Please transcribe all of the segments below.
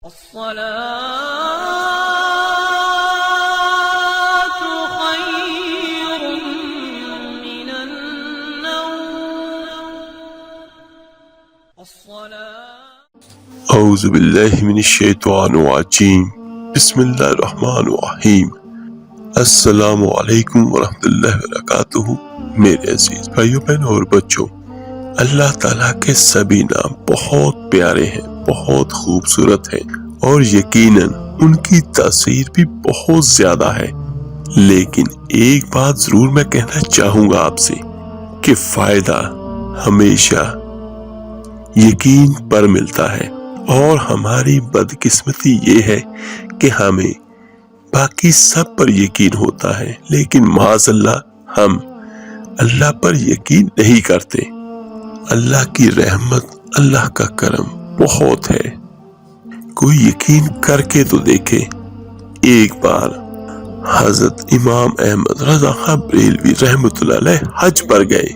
الصلاة خير من النوم. اعوذ باللہ من الشیطان الرجیم. بسم اللہ الرحمن الرحیم. السلام علیکم ورحمۃ اللہ وبرکاتہ. میرے عزیز بھائیوں بہنوں اور بچوں، اللہ تعالیٰ کے سبھی نام بہت پیارے ہیں، بہت خوبصورت ہیں، اور یقیناً ان کی تاثیر بھی بہت زیادہ ہے. لیکن ایک بات ضرور میں کہنا چاہوں گا آپ سے کہ فائدہ ہمیشہ یقین پر ملتا ہے، اور ہماری بدقسمتی یہ ہے کہ ہمیں باقی سب پر یقین ہوتا ہے لیکن معاذ اللہ ہم اللہ پر یقین نہیں کرتے. اللہ کی رحمت، اللہ کا کرم بہت ہے. کوئی یقین کر کے تو دیکھے. ایک بار حضرت امام احمد رضا خان بریلوی رحمۃ اللہ علیہ حج پر گئے.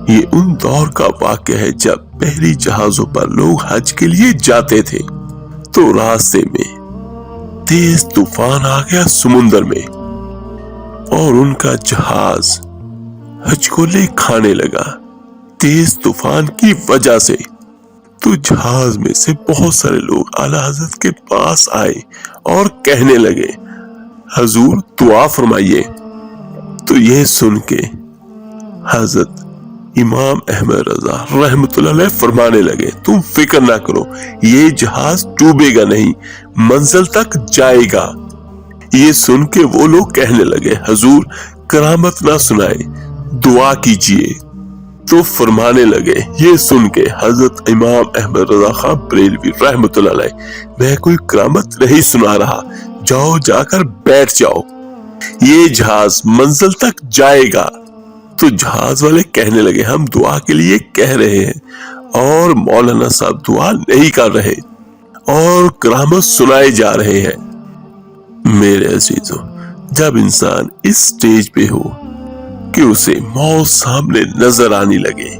یہ ان دور کا واقعہ ہے جب بحری جہازوں پر لوگ حج کے لیے جاتے تھے. تو راستے میں تیز طوفان آ گیا سمندر میں، اور ان کا جہاز ہچکولے کھانے لگا تیز طوفان کی وجہ سے. تو جہاز میں سے بہت سارے لوگ اعلیٰ حضرت کے پاس آئے اور کہنے لگے، حضور دعا فرمائیے. تو یہ سن کے حضرت امام احمد رضا رحمۃ اللہ علیہ فرمانے لگے، تم فکر نہ کرو، یہ جہاز ڈوبے گا نہیں، منزل تک جائے گا. یہ سن کے وہ لوگ کہنے لگے، حضور کرامت نہ سنائے، دعا کیجئے. تو فرمانے لگے، یہ سن کے حضرت امام احمد رضا خان بریلوی رحمۃ اللہ علیہ، میں کوئی کرامت نہیں سنا رہا، جاؤ جا کر بیٹھ جاؤ، یہ جہاز منزل تک جائے گا. تو جہاز والے کہنے لگے، ہم دعا کے لیے کہہ رہے ہیں اور مولانا صاحب دعا نہیں کر رہے اور کرامت سنائے جا رہے ہیں. میرے عزیزوں، جب انسان اس سٹیج پہ ہو کہ اسے موت سامنے نظر آنے لگے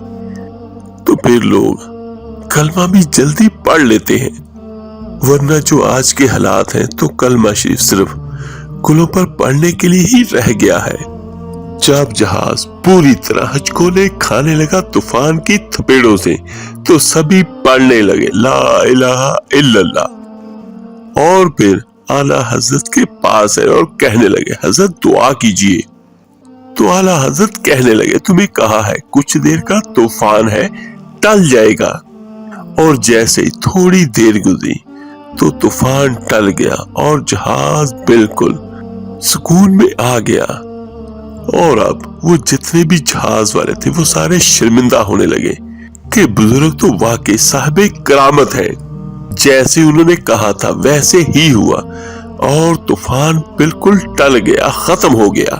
تو پھر لوگ کلمہ بھی جلدی پڑھ لیتے ہیں، ورنہ جو آج کے حالات ہیں تو کلمہ شریف صرف گلوں پر پڑھنے کے لیے ہی رہ گیا ہے. جب جہاز پوری طرح ہچکولے کھانے لگا طوفان کی تھپیڑوں سے تو سبھی پڑھنے لگے لا الہ الا اللہ، اور پھر اعلیٰ حضرت کے پاس ہے اور کہنے لگے، حضرت دعا کیجئے. تو اعلیٰ حضرت کہنے لگے، تمہیں کہا ہے کچھ دیر کا طوفان ہے، ٹل جائے گا. اور جیسے ہی تھوڑی دیر گزری تو طوفان ٹل گیا اور جہاز بالکل سکون میں آ گیا. اور اب وہ جتنے بھی جہاز والے تھے وہ سارے شرمندہ ہونے لگے کہ بزرگ تو واقعی صاحب کرامت ہے، جیسے انہوں نے کہا تھا ویسے ہی ہوا اور طوفان بالکل ٹل گیا، ختم ہو گیا.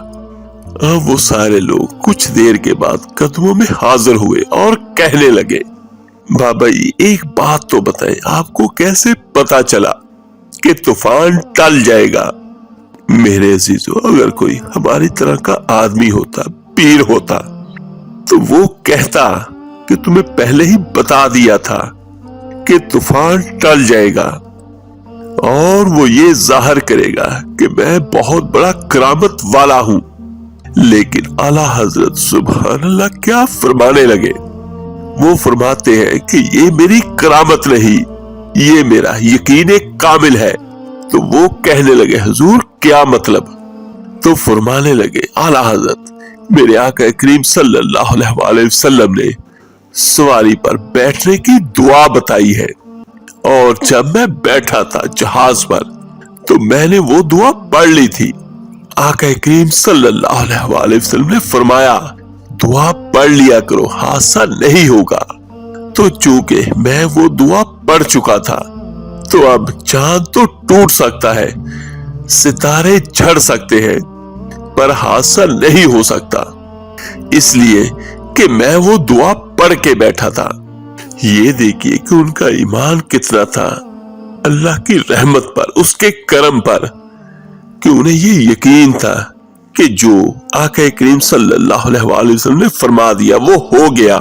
اب وہ سارے لوگ کچھ دیر کے بعد قدموں میں حاضر ہوئے اور کہنے لگے، بابا جی ایک بات تو بتائیں، آپ کو کیسے پتا چلا کہ طوفان ٹل جائے گا؟ میرے عزیزو، اگر کوئی ہماری طرح کا آدمی ہوتا، پیر ہوتا، تو وہ کہتا کہ تمہیں پہلے ہی بتا دیا تھا کہ طوفان ٹل جائے گا، اور وہ یہ ظاہر کرے گا کہ میں بہت بڑا کرامت والا ہوں. لیکن اعلیٰ حضرت سبحان اللہ کیا فرمانے لگے؟ وہ فرماتے ہیں کہ یہ میری کرامت نہیں، یہ میرا یقین کامل ہے. تو وہ کہنے لگے، حضور کیا مطلب؟ تو فرمانے لگے، اعلیٰ حضرت میرے آقا کریم صلی اللہ علیہ وآلہ وسلم نے سواری پر بیٹھنے کی دعا بتائی ہے، اور جب میں بیٹھا تھا جہاز پر تو میں نے وہ دعا پڑھ لی تھی. آقا کریم صلی اللہ علیہ وآلہ وسلم نے فرمایا دعا پڑھ لیا کرو، حادثہ نہیں ہوگا. تو چونکہ میں وہ دعا پڑھ چکا تھا تو اب چاند تو ٹوٹ سکتا ہے، ستارے جھڑ سکتے ہیں، پر حادثہ نہیں ہو سکتا، اس لیے کہ میں وہ دعا پڑھ کے بیٹھا تھا. یہ دیکھیے کہ ان کا ایمان کتنا تھا اللہ کی رحمت پر، اس کے کرم پر، کہ انہیں یہ یقین تھا کہ جو آقا کریم صلی اللہ علیہ وآلہ وسلم نے فرما دیا وہ ہو گیا.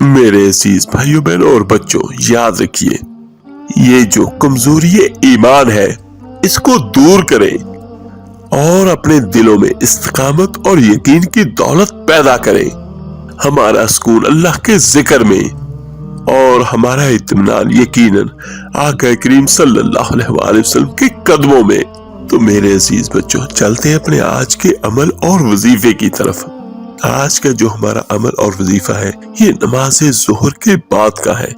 میرے عزیز بھائیوں بہنوں اور بچوں، یاد رکھیے یہ جو کمزوری ایمان ہے اس کو دور کرے اور اپنے دلوں میں استقامت اور یقین کی دولت پیدا کرے۔ ہمارا سکون اللہ کے ذکر میں اور ہمارا اطمینان یقیناً آقا کریم صلی اللہ علیہ وآلہ وسلم کے قدموں میں۔ تو میرے عزیز بچوں، چلتے ہیں اپنے آج کے عمل اور وظیفے کی طرف۔ آج کا جو ہمارا عمل اور وظیفہ ہے یہ نماز ظہر کے بعد کا ہے۔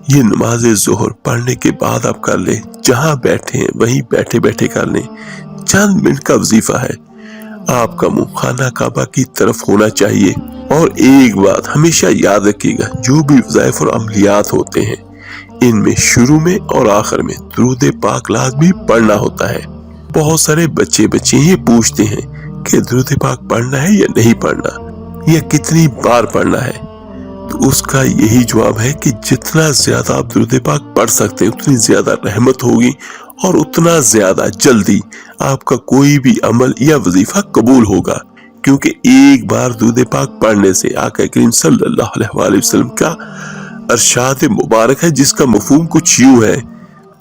یہ نماز ظہر پڑھنے کے بعد آپ کر لیں، جہاں بیٹھے ہیں وہیں بیٹھے بیٹھے کر لیں۔ چند منٹ کا وظیفہ ہے۔ آپ کا منہ خانہ کعبہ کی طرف ہونا چاہیے، اور ایک بات ہمیشہ یاد رکھیے گا، جو بھی وظائف اور عملیات ہوتے ہیں ان میں شروع میں اور آخر میں درود پاک لازمی پڑھنا ہوتا ہے۔ بہت سارے بچے یہ پوچھتے ہیں کہ درود پاک پڑھنا ہے یا نہیں پڑھنا، یا کتنی بار پڑھنا ہے۔ تو اس کا یہی جواب ہے کہ جتنا زیادہ آپ درود پاک پڑھ سکتے ہیں اتنی زیادہ رحمت ہوگی، اور اتنا زیادہ جلدی آپ کا کوئی بھی عمل یا وظیفہ قبول ہوگا، کیونکہ ایک بار درود پاک پڑھنے سے آقا کریم صلی اللہ علیہ وآلہ وسلم کا ارشاد مبارک ہے، جس کا مفہوم کچھ یوں ہے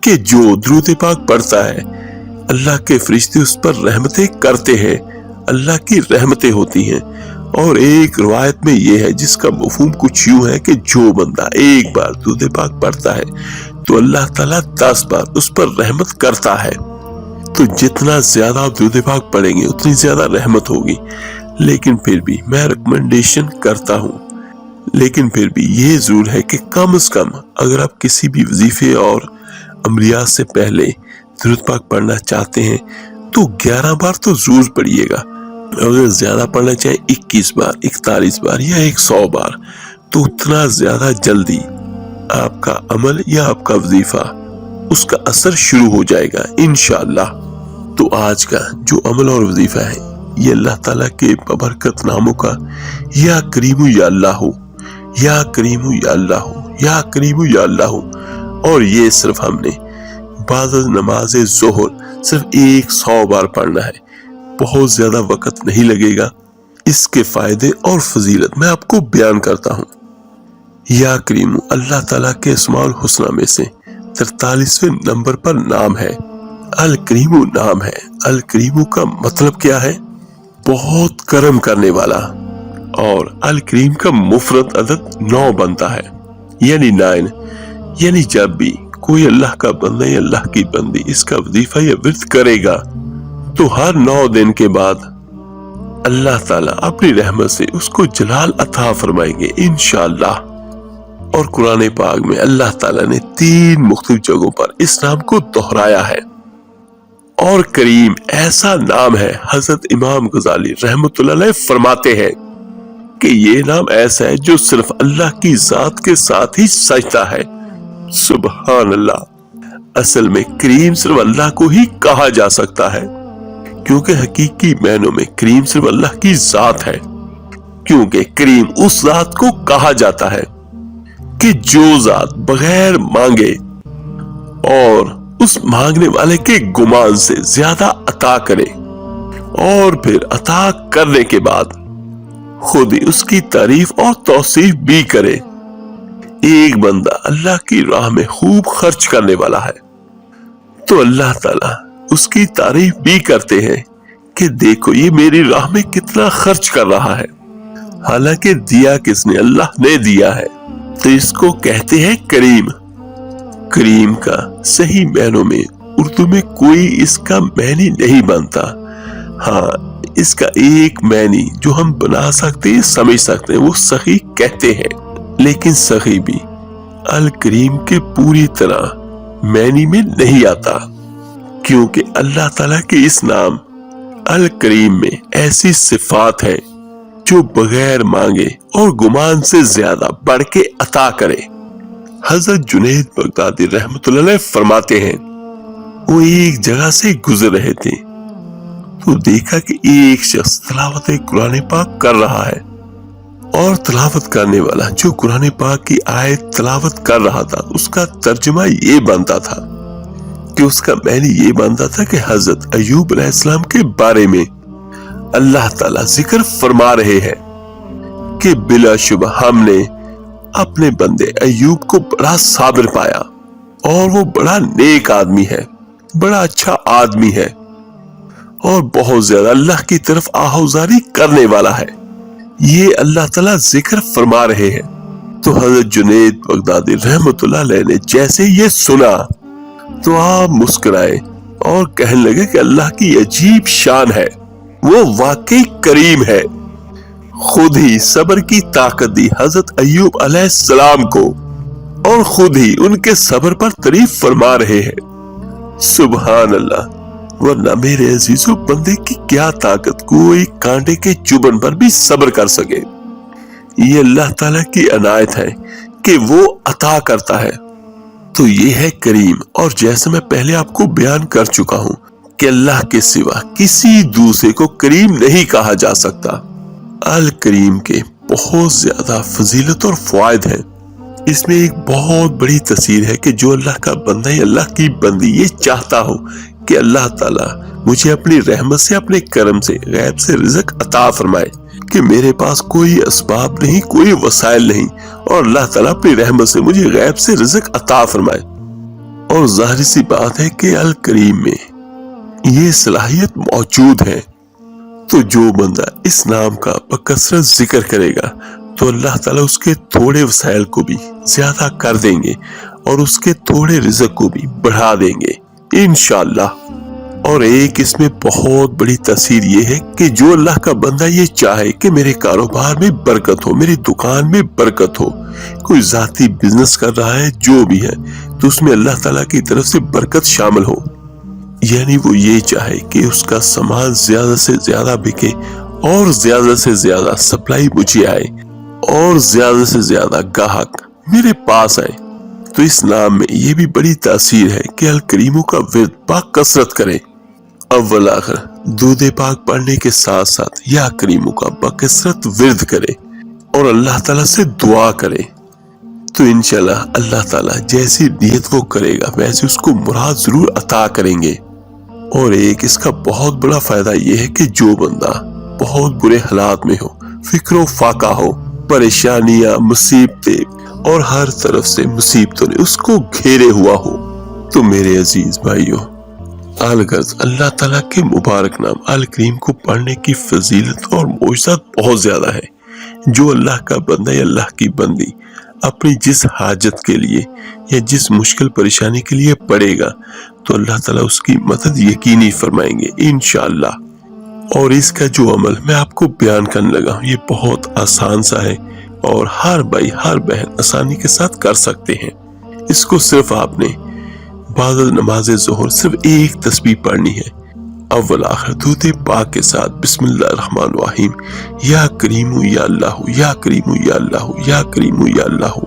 کہ جو درود پاک پڑھتا ہے اللہ کے فرشتے اس پر رحمتیں کرتے ہیں، اللہ کی رحمتیں ہوتی ہیں۔ اور ایک روایت میں یہ ہے جس کا مفہوم کچھ یوں ہے کہ جو بندہ ایک بار درود پاک پڑھتا ہے تو اللہ تعالیٰ 10 بار اس پر رحمت کرتا ہے۔ تو جتنا زیادہ آپ درود پاک پڑھیں گے اتنی زیادہ رحمت ہوگی۔ لیکن پھر بھی میں ریکمنڈیشن کرتا ہوں، لیکن پھر بھی یہ ضرور ہے کہ کم از کم اگر آپ کسی بھی وظیفے اور عملیات سے پہلے درود پاک پڑھنا چاہتے ہیں تو 11 بار تو ضرور پڑھیے گا۔ اگر زیادہ پڑھنا چاہیں 21 بار، 41 بار یا 100 بار، تو اتنا زیادہ جلدی آپ کا عمل یا آپ کا وظیفہ اس کا اثر شروع ہو جائے گا انشاءاللہ۔ تو آج کا جو عمل اور وظیفہ ہے یہ اللہ تعالیٰ کے ببرکت ناموں کا یا کریم یا اللہ ہو، یا کریم یا اللہ ہو، یا کریم یا اللہ ہو۔ اور یہ صرف ہم نے بعد نماز ظہر صرف 100 بار پڑھنا ہے، بہت زیادہ وقت نہیں لگے گا۔ اس کے فائدے اور فضیلت میں آپ کو بیان کرتا ہوں۔ یا کریم اللہ تعالیٰ کے اسماء الحسنہ میں سے 43ویں نمبر پر نام ہے، الکریم نام ہے۔ الکریم کا مطلب کیا ہے؟ بہت کرم کرنے والا۔ اور الکریم کا مفرد عدد 9 بنتا ہے، یعنی 9، یعنی جب بھی کوئی اللہ کا بندہ یا اللہ کی بندی اس کا وظیفہ یا ورد کرے گا تو ہر 9 دن کے بعد اللہ تعالیٰ اپنی رحمت سے اس کو جلال عطا فرمائیں گے انشاءاللہ۔ اور قرآن پاک میں اللہ تعالیٰ نے 3 مختلف جگہوں پر اس نام کو دہرایا ہے۔ اور کریم ایسا نام ہے، حضرت امام غزالی رحمۃ اللہ علیہ فرماتے ہیں کہ یہ نام ایسا ہے جو صرف اللہ کی ذات کے ساتھ ہی سجتا ہے۔ سبحان اللہ۔ اصل میں کریم صرف اللہ کو ہی کہا جا سکتا ہے، کیونکہ حقیقی معنوں میں کریم صرف اللہ کی ذات ہے، کیونکہ کریم اس ذات کو کہا جاتا ہے کہ جو ذات بغیر مانگے اور اس مانگنے والے کے گمان سے زیادہ عطا کرے، اور پھر عطا کرنے کے بعد خود ہی اس کی تعریف اور توصیف بھی کرے۔ ایک بندہ اللہ کی راہ میں خوب خرچ کرنے والا ہے تو اللہ تعالیٰ اس کی تعریف بھی کرتے ہیں کہ دیکھو یہ میری راہ میں کتنا خرچ کر رہا ہے، حالانکہ دیا کس نے؟ اللہ نے دیا ہے۔ تو اس کو کہتے ہیں کریم۔ کریم کا صحیح معنوں میں اردو میں کوئی اس کا معنی نہیں بنتا۔ ہاں، اس کا ایک معنی جو ہم بنا سکتے ہیں، سمجھ سکتے ہیں، وہ سخی کہتے ہیں، لیکن سخی بھی الکریم کے پوری طرح معنی میں نہیں آتا، کیونکہ اللہ تعالیٰ کے اس نام الکریم میں ایسی صفات ہے جو بغیر مانگے اور گمان سے زیادہ بڑھ کے عطا کرے۔ حضرت جنید بغدادی رحمۃ اللہ علیہ فرماتے ہیں، وہ ایک جگہ سے گزر رہے تھے تو دیکھا کہ ایک شخص تلاوت قرآن پاک کر رہا ہے، اور تلاوت کرنے والا جو قرآن پاک کی آیت تلاوت کر رہا تھا اس کا ترجمہ یہ بنتا تھا کہ اس کا معنی یہ بنتا تھا کہ حضرت ایوب علیہ السلام کے بارے میں اللہ تعالیٰ ذکر فرما رہے ہیں کہ بلا شبہ ہم نے اپنے بندے ایوب کو بڑا صابر پایا، اور وہ بڑا نیک آدمی ہے، بڑا اچھا آدمی ہے اور بہت زیادہ اللہ کی طرف آہوزاری کرنے والا ہے۔ یہ اللہ تعالیٰ ذکر فرما رہے ہیں۔ تو حضرت جنید بغدادی رحمت اللہ علیہ نے جیسے یہ سنا تو آپ مسکرائے اور کہنے لگے کہ اللہ کی عجیب شان ہے، وہ واقعی کریم ہے، خود ہی صبر کی طاقت دی حضرت ایوب علیہ السلام کو اور خود ہی ان کے صبر پر تعریف فرما رہے ہیں۔ سبحان اللہ، ورنہ میرے عزیزو بندے کی کیا طاقت کوئی کانٹے کے چبھن پر بھی صبر کر سکے۔ یہ اللہ تعالیٰ کی عنایت ہے کہ وہ عطا کرتا ہے۔ تو یہ ہے کریم، اور جیسے میں پہلے آپ کو بیان کر چکا ہوں کہ اللہ کے سوا کسی دوسرے کو کریم نہیں کہا جا سکتا۔ الکریم کے بہت زیادہ فضیلت اور فوائد ہیں۔ اس میں ایک بہت بڑی تاثیر ہے کہ جو اللہ کا بندہ ہے، اللہ کی بندی یہ چاہتا ہو کہ اللہ تعالیٰ مجھے اپنی رحمت سے، اپنے کرم سے، غیب سے رزق عطا فرمائے، کہ میرے پاس کوئی اسباب نہیں، کوئی وسائل نہیں، اور اللہ تعالیٰ اپنی رحمت سے مجھے غیب سے رزق عطا فرمائے۔ اور ظاہر سی بات ہے کہ الکریم میں یہ صلاحیت موجود ہے۔ تو جو بندہ اس نام کا بکثرت ذکر کرے گا تو اللہ تعالیٰ اس کے تھوڑے وسائل کو بھی زیادہ کر دیں گے اور اس کے تھوڑے رزق کو بھی بڑھا دیں گے انشاءاللہ۔ اور ایک اس میں بہت بڑی تاثیر یہ ہے کہ جو اللہ کا بندہ یہ چاہے کہ میرے کاروبار میں برکت ہو، میری دکان میں برکت ہو، کوئی ذاتی بزنس کر رہا ہے جو بھی ہے، تو اس میں اللہ تعالیٰ کی طرف سے برکت شامل ہو، یعنی وہ یہ چاہے کہ اس کا سامان زیادہ سے زیادہ بکے اور زیادہ سے زیادہ سپلائی مجھے آئے اور زیادہ سے زیادہ گاہک میرے پاس آئے، تو اس نام میں یہ بھی بڑی تاثیر ہے کہ الکریموں کا ورد پاک کثرت کرے۔ اول آخر درود پاک پڑھنے کے ساتھ ساتھ یا کریموں کا بکثرت ورد کرے اور اللہ تعالیٰ سے دعا کرے، تو انشاءاللہ اللہ تعالیٰ جیسی نیت وہ کرے گا ویسے اس کو مراد ضرور عطا کریں گے۔ اور ایک اس کا بہت بڑا فائدہ یہ ہے کہ جو بندہ بہت برے حالات میں ہو، فکر و فاقہ ہو، پریشانیاں، مصیبتیں اور ہر طرف سے مصیبتوں نے اس کو گھیرے ہوا ہو، تو میرے عزیز بھائیوں، الغرض اللہ تعالیٰ کے مبارک نام الکریم کو پڑھنے کی فضیلت اور معجزات بہت زیادہ ہے۔ جو اللہ کا بندہ یا اللہ کی بندی اپنی جس حاجت کے لیے یا جس مشکل پریشانی کے لیے پڑے گا تو اللہ تعالیٰ اس کی مدد یقینی فرمائیں گے انشاءاللہ۔ اور اس کا جو عمل میں آپ کو بیان کرنے لگا ہوں یہ بہت آسان سا ہے اور ہر بھائی ہر بہن آسانی کے ساتھ کر سکتے ہیں۔ اس کو صرف آپ نے بعد نماز ظہر صرف ایک تسبیح پڑھنی ہے، اول آخر درود پاک کے ساتھ بسم اللہ الرحمن الرحیم، یا کریم یا اللہ، یا کریم یا اللہ، یا کریم یا اللہ،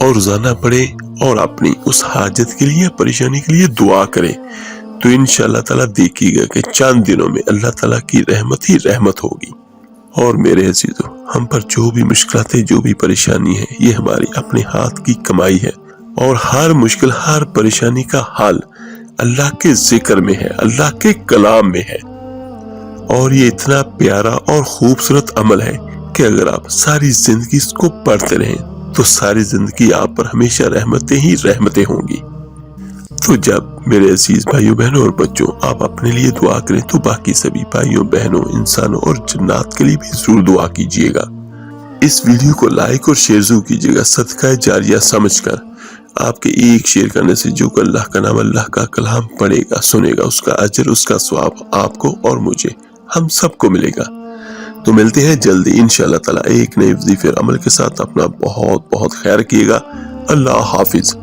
اور روزانہ پڑھے اور اپنی اس حاجت کے لیے پریشانی کے لیے دعا کرے، تو انشاءاللہ تعالیٰ دیکھیے گا کہ چند دنوں میں اللہ تعالیٰ کی رحمت ہی رحمت ہوگی۔ اور میرے عزیزو، ہم پر جو بھی مشکلات جو بھی پریشانی ہے یہ ہماری اپنے ہاتھ کی کمائی ہے، اور ہر مشکل ہر پریشانی کا حل اللہ کے ذکر میں ہے، اللہ کے کلام میں ہے۔ اور یہ اتنا پیارا اور خوبصورت عمل ہے کہ اگر آپ ساری زندگی اس کو پڑھتے رہیں تو ساری زندگی آپ پر ہمیشہ رحمتیں ہی رحمتیں ہوں گی۔ تو جب میرے عزیز بھائیوں بہنوں اور بچوں آپ اپنے لیے دعا کریں تو باقی سبھی بھائیوں بہنوں انسانوں اور جنات کے لیے بھی ضرور دعا کیجیے گا۔ اس ویڈیو کو لائک اور شیئر ضرور کیجیے گا صدقہ جاریہ سمجھ کر۔ آپ کے ایک شیئر کرنے سے جو کہ اللہ کا نام اللہ کا کلام پڑھے گا سنے گا، اس کا اجر اس کا ثواب آپ کو اور مجھے ہم سب کو ملے گا۔ تو ملتے ہیں جلدی انشاءاللہ تعالیٰ ایک نئے وظیفے عمل کے ساتھ۔ اپنا بہت بہت خیال رکھیے گا۔ اللہ حافظ۔